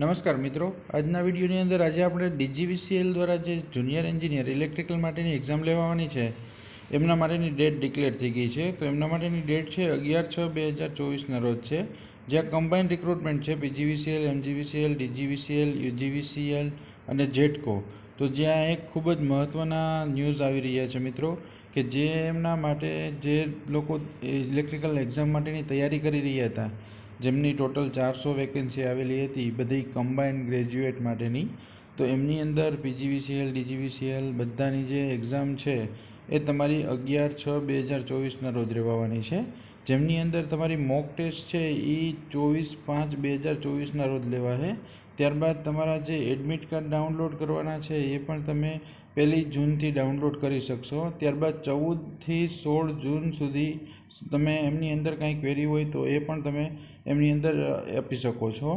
નમસ્કાર મિત્રો, આજના વિડીયોની અંદર આજે આપણે DGVCL દ્વારા જે જુનિયર એન્જિનિયર ઇલેક્ટ્રિકલ માટેની એક્ઝામ લેવાની છે એમના માટેની ડેટ ડિક્લેર થઈ ગઈ છે. તો એમના માટેની ડેટ છે 11/6/2024ના રોજ છે, જ્યાં કમ્બાઇન્ડ રિક્રુટમેન્ટ છે PGVCL, MGVCL, DGVCL, UGVCL અને જેટકો. તો જ્યાં એક ખૂબ જ મહત્ત્વના ન્યૂઝ આવી રહ્યા છે મિત્રો, કે જે એમના માટે જે લોકો ઇલેક્ટ્રિકલ એક્ઝામ માટેની તૈયારી કરી રહ્યા હતા, જેમની ટોટલ 400 વેકેન્સી આવેલી હતી બધી કમ્બાઇન્ડ ગ્રેજ્યુએટ માટેની. તો એમની અંદર PGVCL, DGVCL બધાની જે એક્ઝામ છે એ તમારી 11/6/2024ના રોજ રહેવાની છે, જેમની અંદર તમારી મોક ટેસ્ટ છે એ 24/5/2024ના રોજ લેવાશે. ત્યારબાદ તમારા જે એડમિટ કાર્ડ ડાઉનલોડ કરવાના છે એ પણ તમે 1 જૂનથી ડાઉનલોડ કરી શકશો. ત્યારબાદ 14થી 16 જૂન સુધી તમે એમની અંદર કાંઈ ક્વેરી હોય તો એ પણ તમે એમની અંદર આપી શકો છો.